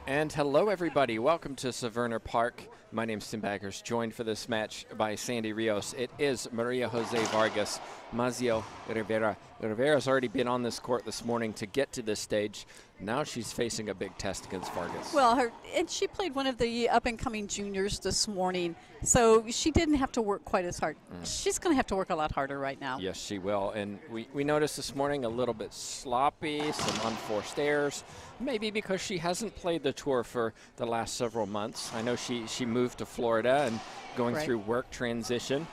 And hello, everybody. Welcome to Severna Park. My name's Tim Baggers, joined for this match by Sandy Rios. It is Maria Jose Vargas, Mazio Rivera. Rivera's already been on this court this morning to get to this stage. Now she's facing a big test against Vargas. Well, and she played one of the up-and-coming juniors this morning, so she didn't have to work quite as hard. She's going to have to work a lot harder right now. Yes, she will. And we noticed this morning a little bit sloppy, some unforced errors, maybe because she hasn't played the tour for the last several months. I know she moved to Florida and going through work transition.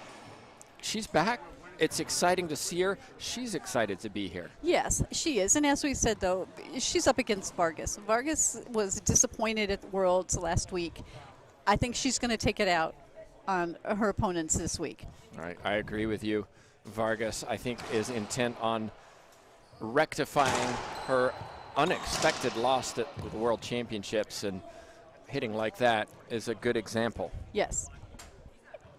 She's back. It's exciting to see her. She's excited to be here. Yes, she is. And as we said, though, she's up against Vargas. Vargas was disappointed at the Worlds last week. I think she's going to take it out on her opponents this week. All right, I agree with you. Vargas, I think, is intent on rectifying her unexpected loss at the World Championships, and hitting like that is a good example. Yes.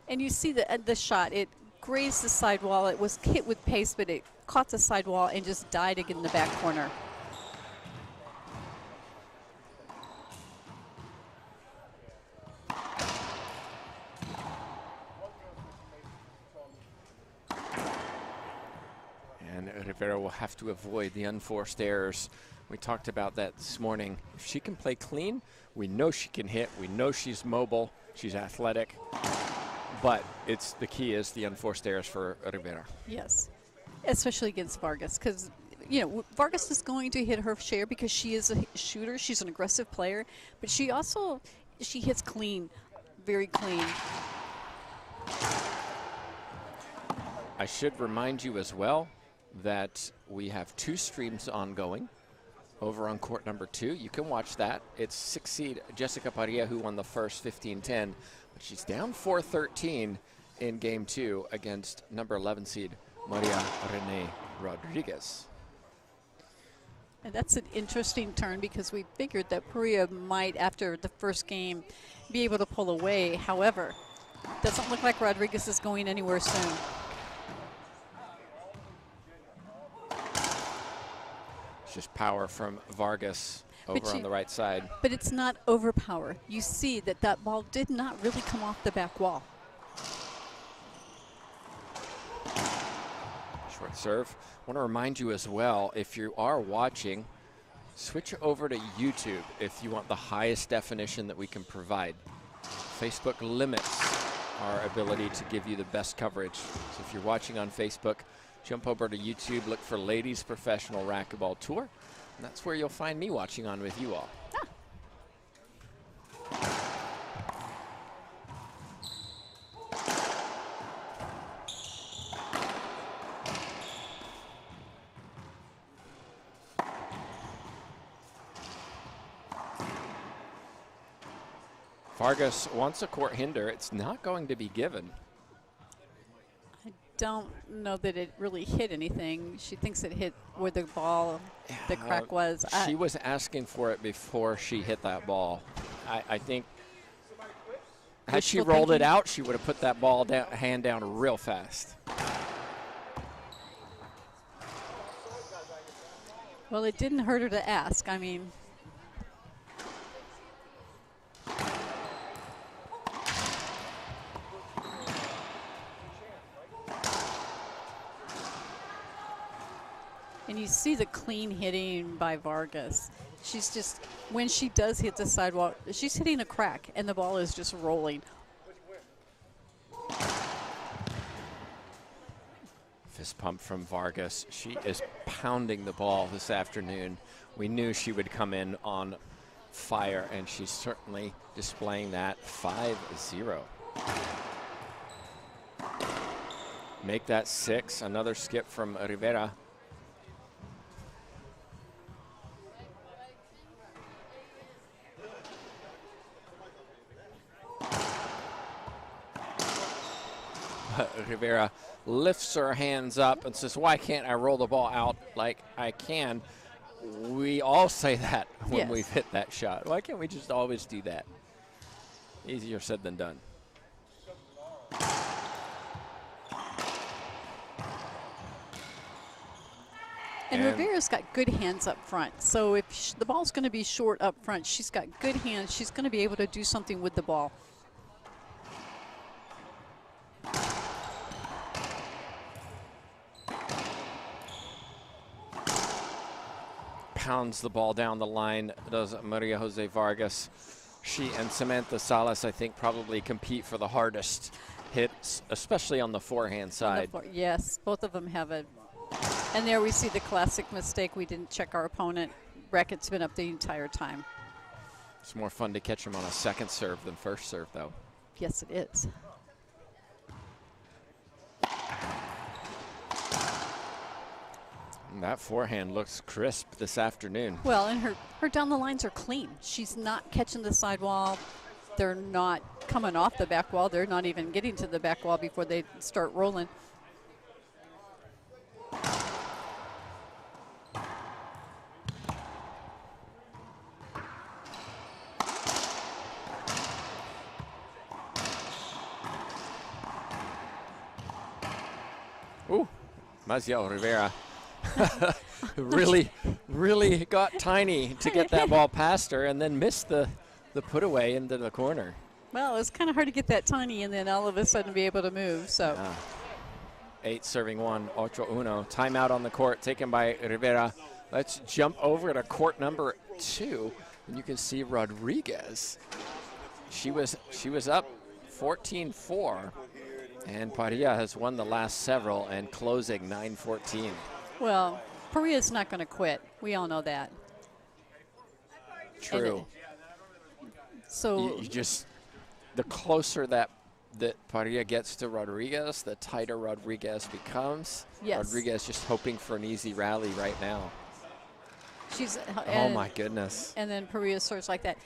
And you see the shot. It grazed the sidewall. It was hit with pace, but it caught the sidewall and just died again in the back corner. And Rivera will have to avoid the unforced errors. We talked about that this morning. If she can play clean, we know she can hit. We know she's mobile. She's athletic. But the key is the unforced errors for Rivera. Yes, especially against Vargas, because Vargas is going to hit her share because she is a shooter. She's an aggressive player, but she hits clean, very clean. I should remind you as well that we have 2 streams ongoing over on court number 2. You can watch that. It's 6 seed Jessica Paria who won the first 15-10. But she's down 4-13 in game 2 against number 11 seed Maria Rene Rodriguez. And that's an interesting turn because we figured that Paria might, after the first game, be able to pull away. However, doesn't look like Rodriguez is going anywhere soon. It's just power from Vargas over on the right side. But it's not overpower. You see that ball did not really come off the back wall. Short serve. I want to remind you as well, if you are watching, switch over to YouTube if you want the highest definition that we can provide. Facebook limits our ability to give you the best coverage. So if you're watching on Facebook, jump over to YouTube, look for Ladies Professional Racquetball Tour. And that's where you'll find me watching on with you all. Vargas wants a court hinder. It's not going to be given. don't know that it really hit anything. She thinks it hit where the ball, the crack was. She was asking for it before she hit that ball. I think had she rolled it out, she would have put that ball down, hand down real fast. Well, it didn't hurt her to ask. I mean, and you see the clean hitting by Vargas. She's just, when she does hit the sidewalk, she's hitting a crack, and the ball is just rolling. Fist pump from Vargas. She is pounding the ball this afternoon. We knew she would come in on fire, and she's certainly displaying that. 5-0. Make that 6. Another skip from Rivera. Rivera lifts her hands up and says, why can't I roll the ball out like I can? We all say that when we've hit that shot. Why can't we just always do that? Easier said than done. And Rivera's got good hands up front. So if the ball's going to be short up front, she's got good hands. She's going to be able to do something with the ball. Pounds the ball down the line, does Maria Jose Vargas. She and Samantha Salas, I think, probably compete for the hardest hits, especially on the forehand side. Yes, both of them have a. And there we see the classic mistake. We didn't check our opponent. Racket's been up the entire time. It's more fun to catch him on a second serve than first serve, though. Yes, it is. And that forehand looks crisp this afternoon. Well, and her down the lines are clean. She's not catching the sidewall. They're not coming off the back wall. They're not even getting to the back wall before they start rolling. Ooh, Maziel Rivera really got tiny to get that ball past her and then missed the put away into the corner. Well, it's kind of hard to get that tiny and then all of a sudden be able to move. So 8 serving 1, 8-1. Timeout on the court taken by Rivera. Let's jump over to court number 2, and you can see Rodriguez. She was up 14-4. And Padilla has won the last several and closing 9-14. Well, Parilla's not going to quit. We all know that. True. So you just, the closer that Padilla gets to Rodriguez, the tighter Rodriguez becomes. Yes. Rodriguez just hoping for an easy rally right now. Oh my goodness. And then Parilla starts like that.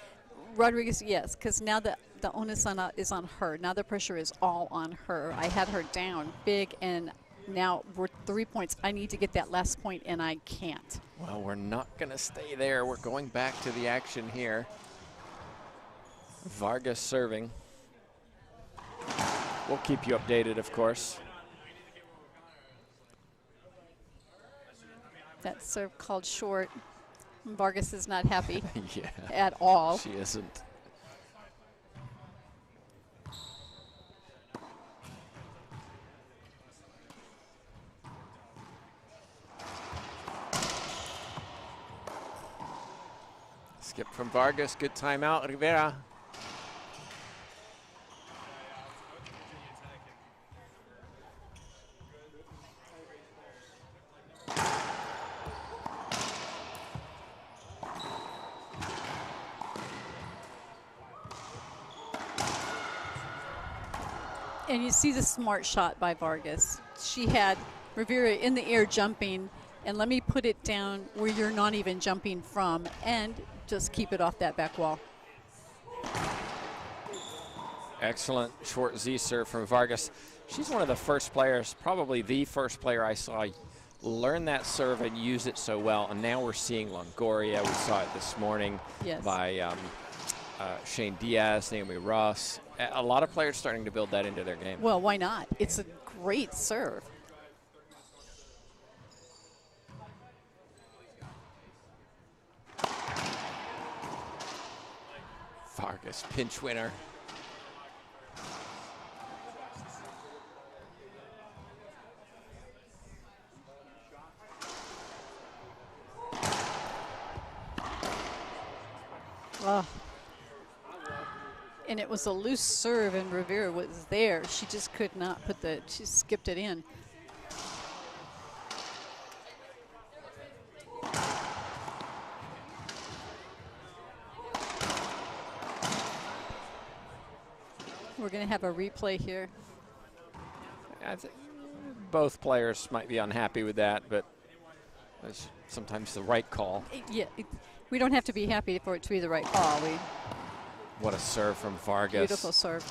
Rodriguez, yes, because now the onus is on her. Now the pressure is all on her. I had her down big, and now we're 3 points. I need to get that last point, and I can't. Well, we're not going to stay there. We're going back to the action here. Vargas serving. We'll keep you updated, of course. That serve called short. Vargas is not happy Yeah, at all. She isn't. Skip from Vargas, good timeout, Rivera. And you see the smart shot by Vargas. She had Rivera in the air jumping, and let me put it down where you're not even jumping from, and just keep it off that back wall. Excellent short Z serve from Vargas. She's one of the first players, probably the first player I saw learn that serve and use it so well. And now we're seeing Longoria. We saw it this morning by Shane Diaz, Naomi Ross. A lot of players starting to build that into their game. Well, why not? It's a great serve. Vargas, pinch winner. Oh. And it was a loose serve, and Rivera was there. She just could not put she skipped it in. We're going to have a replay here. I think both players might be unhappy with that, but it's sometimes the right call. Yeah, we don't have to be happy for it to be the right call. What a serve from Vargas. Beautiful serve.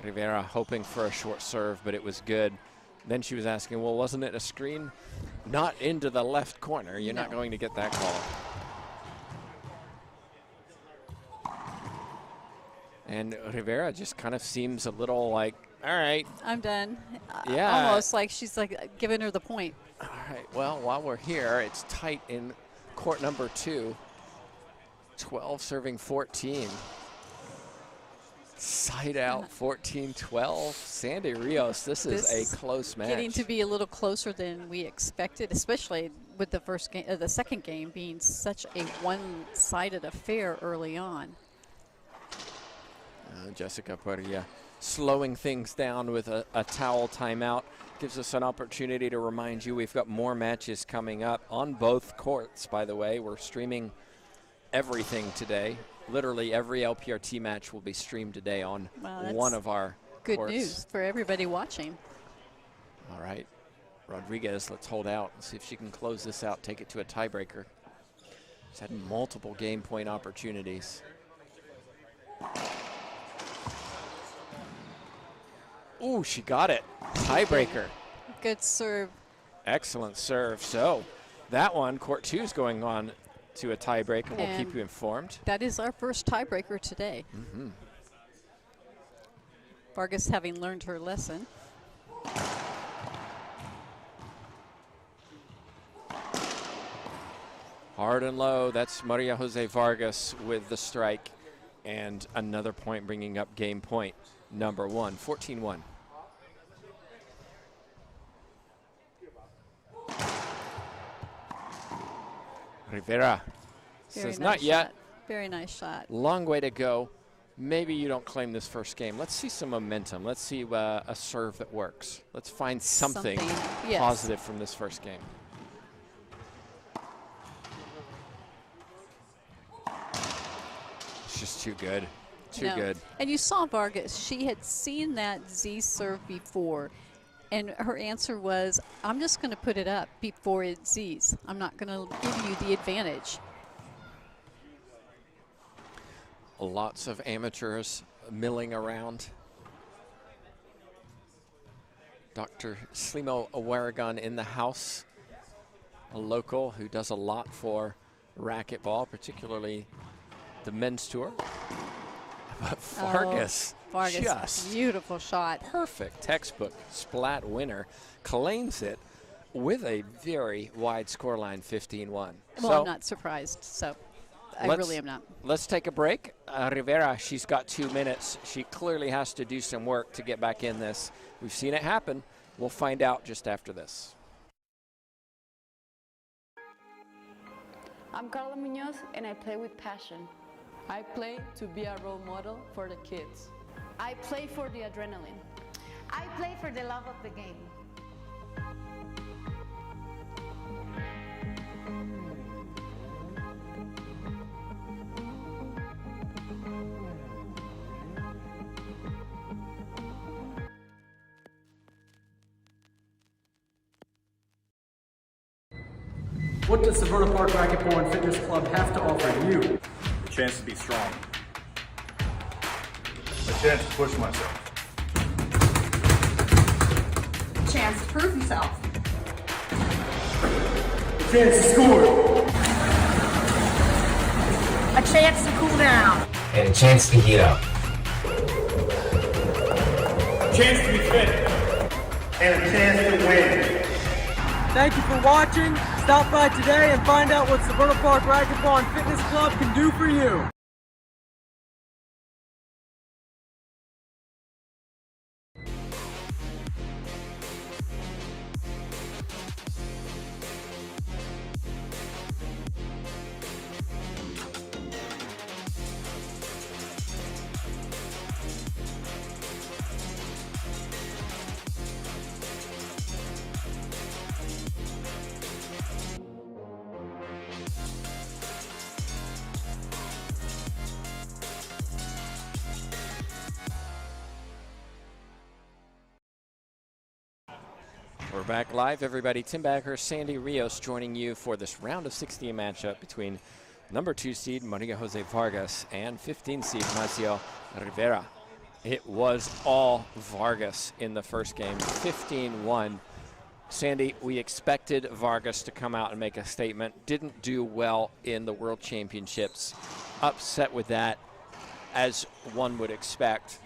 Rivera hoping for a short serve, but it was good. Then she was asking, well, wasn't it a screen? Not into the left corner. You're not going to get that call. And Rivera just kind of seems a little like, all right. I'm done. Yeah. Almost like she's like giving her the point. All right, well, while we're here, it's tight in court number 2. 12 serving 14. Side out 14-12. Sandy Rios, this is a close match. Getting to be a little closer than we expected, especially with the first game, the second game being such a one-sided affair early on. Jessica Perilla slowing things down with a towel timeout. Gives us an opportunity to remind you we've got more matches coming up on both courts, by the way. We're streaming everything today. Literally every LPRT match will be streamed today on one of our good courts. News for everybody watching. All right, Rodriguez, let's hold out and see if she can close this out, take it to a tiebreaker. She's had multiple game point opportunities. Ooh, she got it. Tiebreaker. Good serve. Excellent serve. So that one, court 2 is going on to a tiebreaker. We'll keep you informed. That is our first tiebreaker today. Vargas having learned her lesson. Hard and low. That's Maria Jose Vargas with the strike. And another point bringing up game point number 1, 14-1. Rivera says not yet. Very nice shot. Long way to go. Maybe you don't claim this first game. Let's see some momentum. Let's see a serve that works. Let's find something positive from this first game. It's just too good. Too good. And you saw Vargas. She had seen that Z serve before. And her answer was, I'm just going to put it up before it Z's. I'm not going to give you the advantage. Lots of amateurs milling around. Dr. Slimo Awaragon in the house, a local who does a lot for racquetball, particularly the men's tour. But Vargas, just beautiful shot. Perfect textbook splat winner, claims it with a very wide scoreline, 15-1. Well, so I'm not surprised, so I really am not. Let's take a break. Rivera, she's got 2 minutes. She clearly has to do some work to get back in this. We've seen it happen. We'll find out just after this. I'm Carla Munoz, and I play with passion. I play to be a role model for the kids. I play for the adrenaline. I play for the love of the game. What does Severna Park Racquetball and Fitness Club have to offer you? A chance to be strong. A chance to push myself. chance to prove himself. A chance to score. A chance to cool down. And a chance to heat up. A chance to be fit. And a chance to win. Thank you for watching. Stop by today and find out what Severna Park Racquetball and Fitness Club can do for you. We're back live, everybody. Tim Bagger, Sandy Rios joining you for this round of 16 matchup between number 2 seed Maria Jose Vargas and 15 seed Macio Rivera. It was all Vargas in the first game, 15-1. Sandy, we expected Vargas to come out and make a statement. Didn't do well in the World Championships. Upset with that, as one would expect.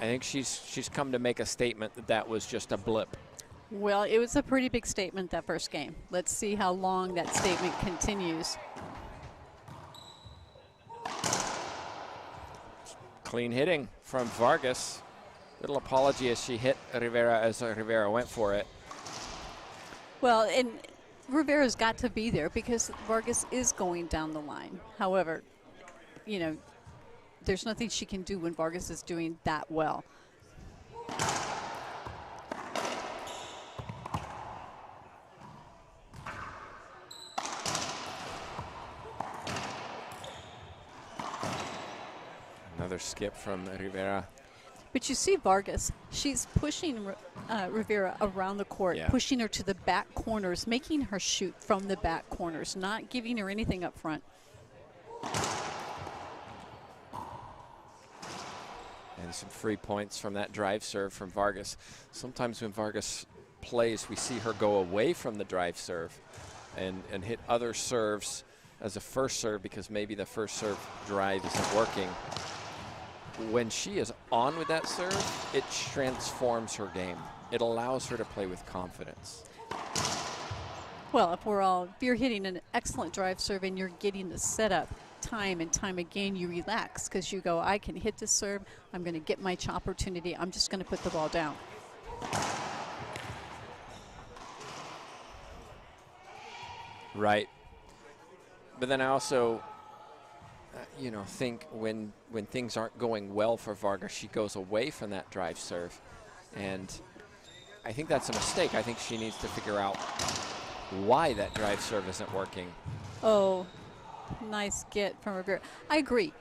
I think she's come to make a statement that that was just a blip. Well, it was a pretty big statement that first game. Let's see how long that statement continues. Clean hitting from Vargas. Little apology as she hit Rivera as Rivera went for it. Well, and Rivera's got to be there because Vargas is going down the line. However, you know, there's nothing she can do when Vargas is doing that well. Another skip from Rivera. But you see Vargas, she's pushing Rivera around the court, Yeah. pushing her to the back corners, making her shoot from the back corners, not giving her anything up front. And some free points from that drive serve from Vargas. Sometimes when Vargas plays, we see her go away from the drive serve and hit other serves as a first serve because maybe the first serve drive isn't working. When she is on with that serve, it transforms her game. It allows her to play with confidence. Well, if you're hitting an excellent drive serve and you're getting the setup time and time again, you relax because you go, I can hit this serve, I'm going to get my opportunity, I'm just going to put the ball down. Right. But then I also you know, think when things aren't going well for Vargas, she goes away from that drive serve. And I think that's a mistake. I think she needs to figure out why that drive serve isn't working. Oh, nice get from Rivera. I agree.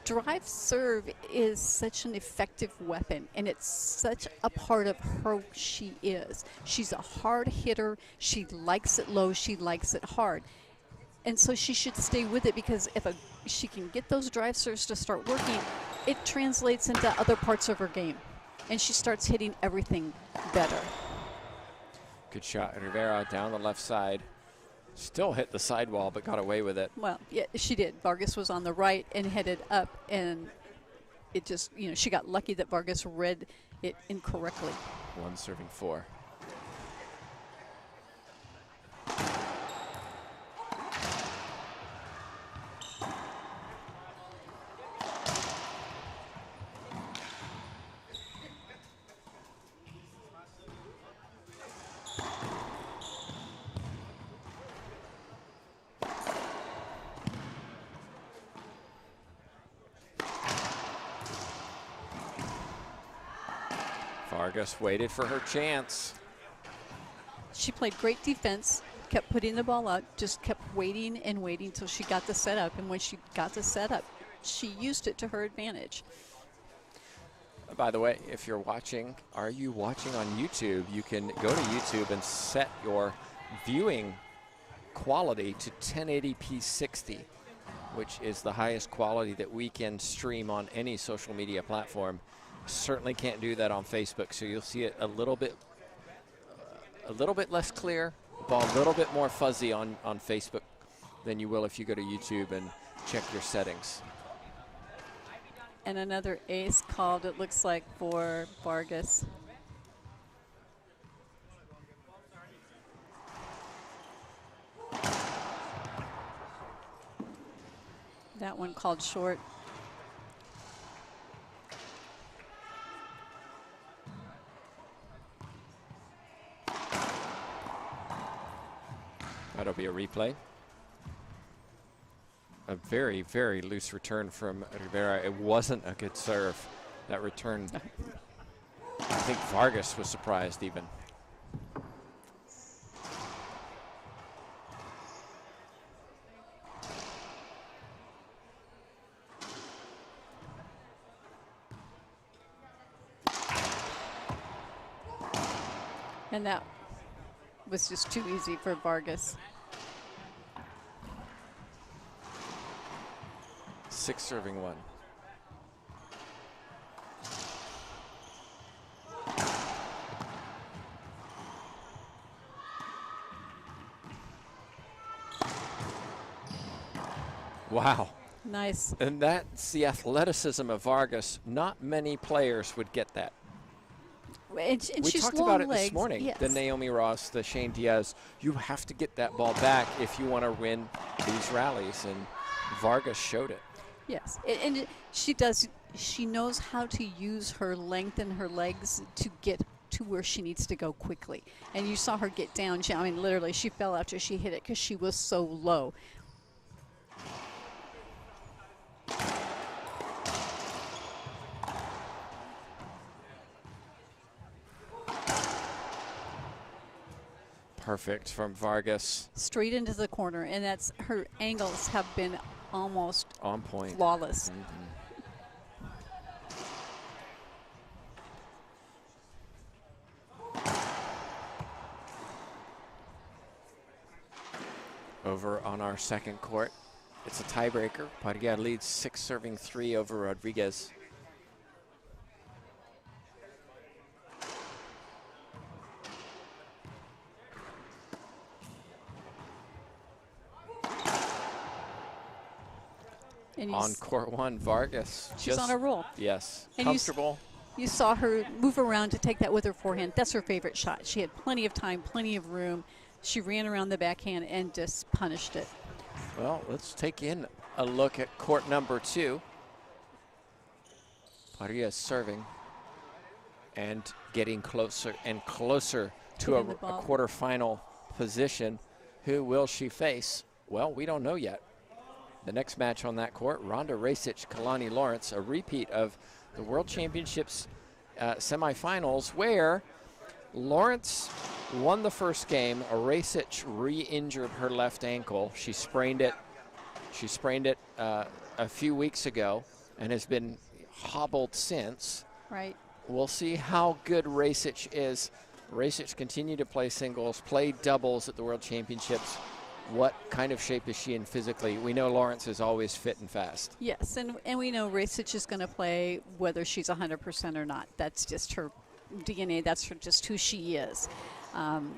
Drive serve is such an effective weapon, and it's such a part of her she is. She's a hard hitter. She likes it low. She likes it hard. And so she should stay with it because if she can get those drive serves to start working, it translates into other parts of her game. And she starts hitting everything better. Good shot. Rivera down the left side. Still hit the sidewall, but got away with it. Well, yeah, she did. Vargas was on the right and headed up, and it just, you know, she got lucky that Vargas read it incorrectly. 1-4. Vargas waited for her chance. She played great defense, kept putting the ball up, just kept waiting and waiting until she got the setup. And when she got the setup, she used it to her advantage. By the way, if you're watching, are you watching on YouTube? You can go to YouTube and set your viewing quality to 1080p 60, which is the highest quality that we can stream on any social media platform. Certainly can't do that on Facebook, so you'll see it a little bit a little bit less clear, the ball a little bit more fuzzy on Facebook than you will if you go to YouTube and check your settings. And another ace called, it looks like, for Vargas. That one called short. That'll be a replay. A very, very loose return from Rivera. It wasn't a good serve. That return, I think Vargas was surprised even. And that was just too easy for Vargas. 6 serving 1. Wow. Nice. And that's the athleticism of Vargas. Not many players would get that. And We she's talked long about it legs. this morning. Yes. The Naomi Ross, the Shane Diaz. You have to get that ball back if you want to win these rallies, and Vargas showed it. Yes, and she does. She knows how to use her length and her legs to get to where she needs to go quickly. And you saw her get down. I mean, literally, she fell after she hit it because she was so low. Perfect from Vargas. Straight into the corner, and that's her angles have been almost On point. flawless. Over on our second court, it's a tiebreaker. Padilla leads 6 serving 3 over Rodriguez. And On court 1, Vargas. she's on a roll. Yes, And comfortable. You saw her move around to take that with her forehand. That's her favorite shot. She had plenty of time, plenty of room. She ran around the backhand and just punished it. Well, let's take in a look at court number 2. Padilla serving and getting closer and closer to a Hitting the ball. quarterfinal position. Who will she face? Well, we don't know yet. The next match on that court, Ronda Racich, Kalani Lawrence, a repeat of the World Championships semifinals, where Lawrence won the first game. Racich re-injured her left ankle. She sprained it. She sprained it a few weeks ago and has been hobbled since. Right. We'll see how good Racich is. Racich continued to play singles, play doubles at the World Championships. What kind of shape is she in physically? We know Lawrence is always fit and fast. Yes, and we know Racich is going to play whether she's 100% or not. That's just her DNA. That's just who she is. And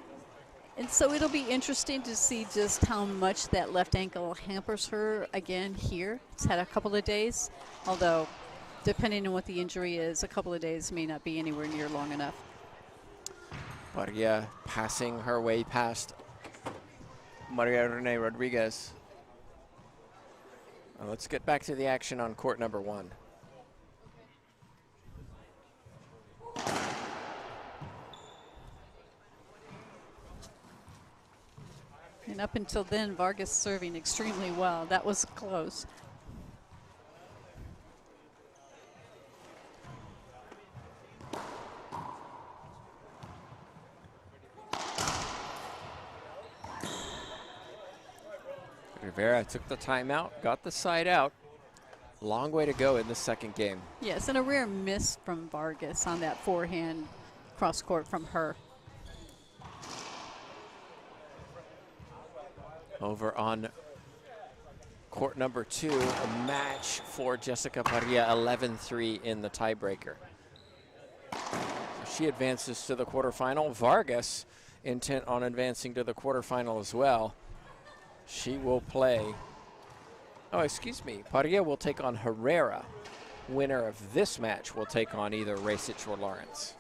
so it'll be interesting to see just how much that left ankle hampers her again here. It's had a couple of days, although depending on what the injury is, a couple of days may not be anywhere near long enough. Maria passing her way past Maria Rene Rodriguez. Let's get back to the action on court number 1. And up until then, Vargas serving extremely well. That was close. Rivera took the timeout, got the side out. Long way to go in the second game. Yes, and a rare miss from Vargas on that forehand cross court from her. Over on court number 2, a match for Jessica Padilla, 11-3 in the tiebreaker. So she advances to the quarterfinal. Vargas intent on advancing to the quarterfinal as well. She will play, oh, excuse me, Paria will take on Herrera. Winner of this match will take on either Racich or Lawrence.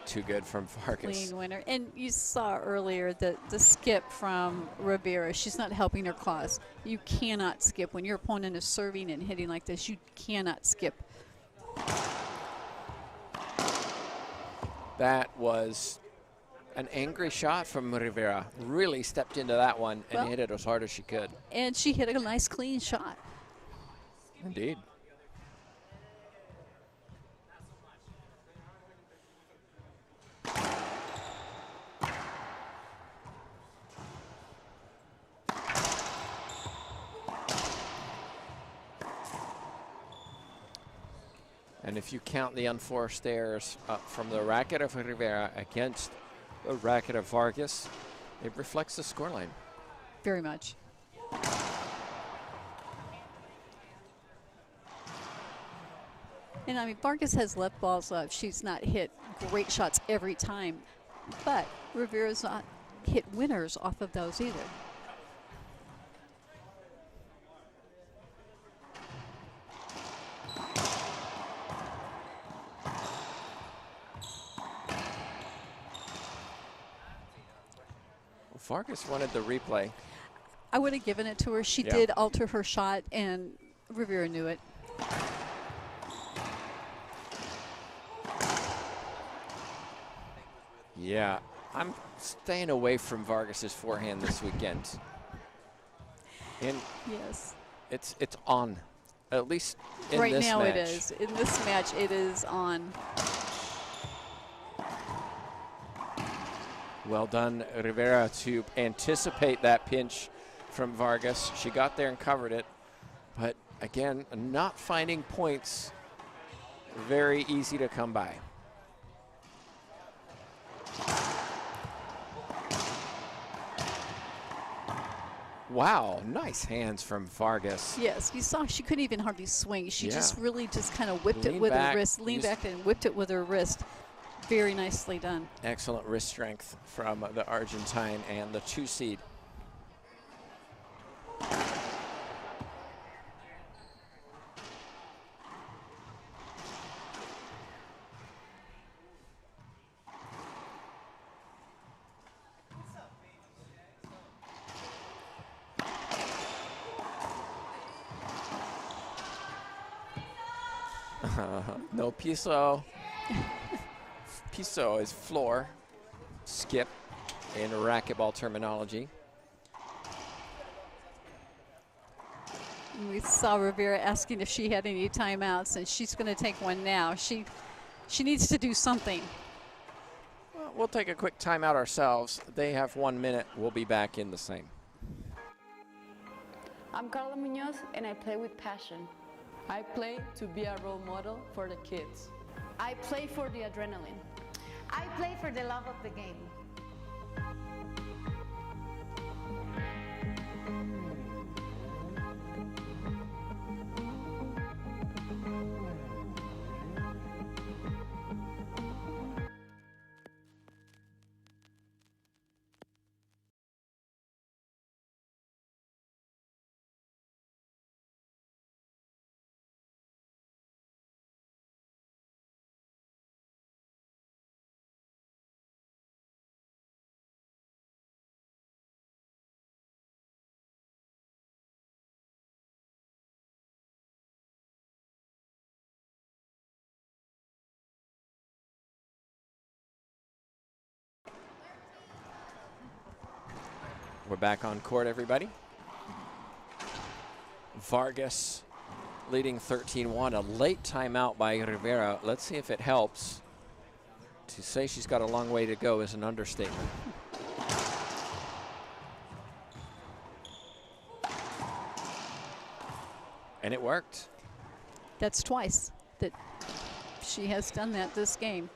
Too good from Vargas. Clean winner. And you saw earlier the skip from Rivera. She's not helping her cause. You cannot skip. When your opponent is serving and hitting like this, you cannot skip. That was an angry shot from Rivera. Really stepped into that one and hit it as hard as she could. And she hit a nice clean shot. Indeed. And if you count the unforced errors from the racket of Rivera against the racket of Vargas, it reflects the scoreline. Very much. And I mean, Vargas has left balls up. She's not hit great shots every time, but Rivera's not hit winners off of those either. Vargas wanted the replay. I would have given it to her. She did alter her shot, and Rivera knew it. Yeah, I'm staying away from Vargas's forehand this weekend. And yes, it's on, at least in right this now match. it is. In this match, it is on. Well done, Rivera, to anticipate that pinch from Vargas. She got there and covered it, but again, not finding points very easy to come by. Wow, nice hands from Vargas. Yes, you saw she couldn't even hardly swing. She just really just kind of whipped Lean it with back, her wrist, leaned back and whipped it with her wrist. Very nicely done. Excellent wrist strength from the Argentine and the 2 seed. No piso. Piso is floor, skip in racquetball terminology. We saw Rivera asking if she had any timeouts, and she's going to take one now. She needs to do something. Well, we'll take a quick timeout ourselves. They have 1 minute. We'll be back in the same. I'm Carla Munoz, and I play with passion. I play to be a role model for the kids. I play for the adrenaline. I play for the love of the game. We're back on court, everybody. Vargas leading 13-1. A late timeout by Rivera. Let's see if it helps. To say she's got a long way to go is an understatement. And it worked. That's twice that she has done that this game.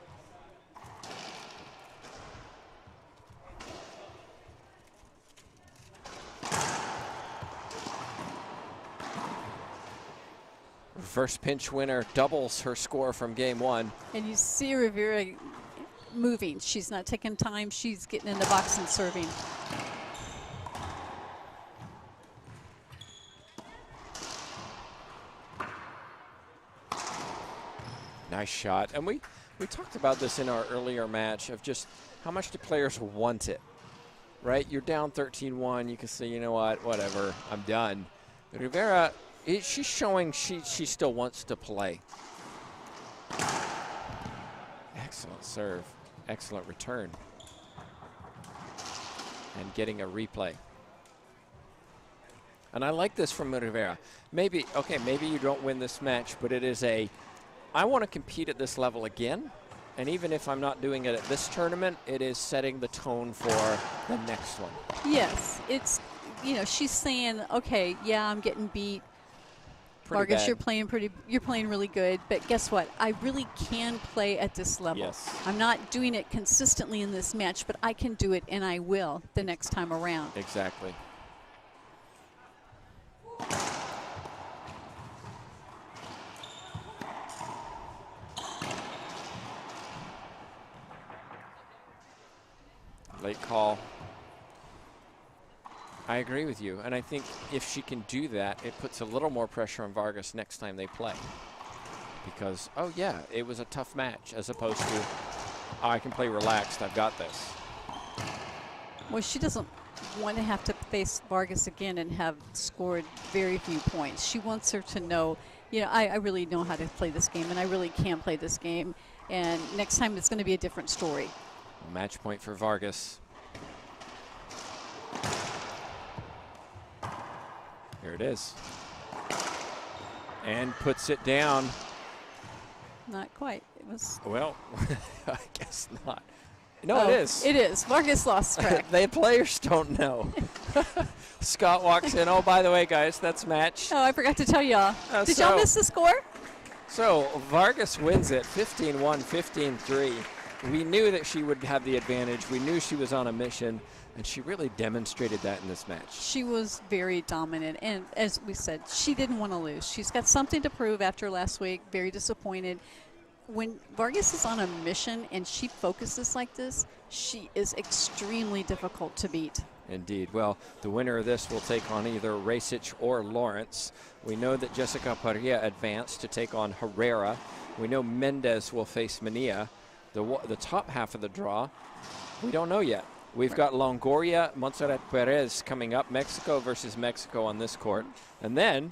First pinch winner doubles her score from game 1. And you see Rivera moving. She's not taking time. She's getting in the box and serving. Nice shot. And we talked about this in our earlier match of just how much do players want it, right? You're down 13-1. You can say, you know what, whatever, I'm done. But Rivera, she's showing she still wants to play. Excellent serve. Excellent return. And getting a replay. And I like this from Rivera. Maybe you don't win this match, but it is I want to compete at this level again. And even if I'm not doing it at this tournament, it is setting the tone for the next one. Yes, it's, she's saying, okay, yeah, I'm getting beat. Vargas, you're playing really good, but guess what? I really can play at this level. Yes. I'm not doing it consistently in this match, but I can do it, and I will the next time around. Exactly. Late call. I agree with you, and I think if she can do that, it puts a little more pressure on Vargas next time they play. Because, oh yeah, it was a tough match, as opposed to, oh, I can play relaxed, I've got this. Well, she doesn't want to have to face Vargas again and have scored very few points. She wants her to know, I really know how to play this game, and I really can play this game, and next time it's going to be a different story. Match point for Vargas. Here it is. And puts it down. Not quite. It was. Well, I guess not. No, it is. It is. Vargas lost track. The players don't know. Scott walks in. Oh, by the way, guys, that's match. Oh, I forgot to tell y'all. Did y'all miss the score? So Vargas wins it 15-1, 15-3. We knew that she would have the advantage. We knew she was on a mission, and she really demonstrated that in this match. She was very dominant, and as we said, she didn't want to lose. She's got something to prove after last week, very disappointed. When Vargas is on a mission and she focuses like this, she is extremely difficult to beat. Indeed. Well, the winner of this will take on either Racich or Lawrence. We know that Jessica Parilla advanced to take on Herrera. We know Mendez will face Mania. The top half of the draw, we don't know yet. We've got Longoria, Montserrat Perez coming up, Mexico versus Mexico on this court. And then,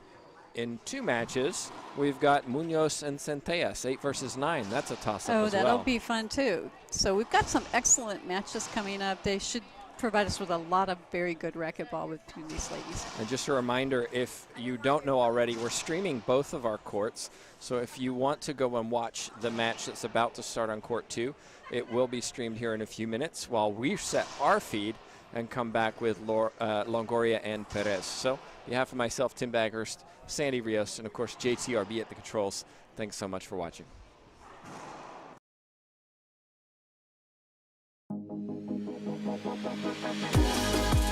in 2 matches, we've got Munoz and Centellas, 8 versus 9. That's a toss-up as well. Oh, that'll be fun, too. So we've got some excellent matches coming up. They should provide us with a lot of very good racquetball between these ladies. And just a reminder, if you don't know already, we're streaming both of our courts. So if you want to go and watch the match that's about to start on court 2, it will be streamed here in a few minutes while we set our feed and come back with Longoria and Perez. So on behalf of myself, Tim Baghurst, Sandy Rios, and of course JTRB at the controls, thanks so much for watching. We'll be right back.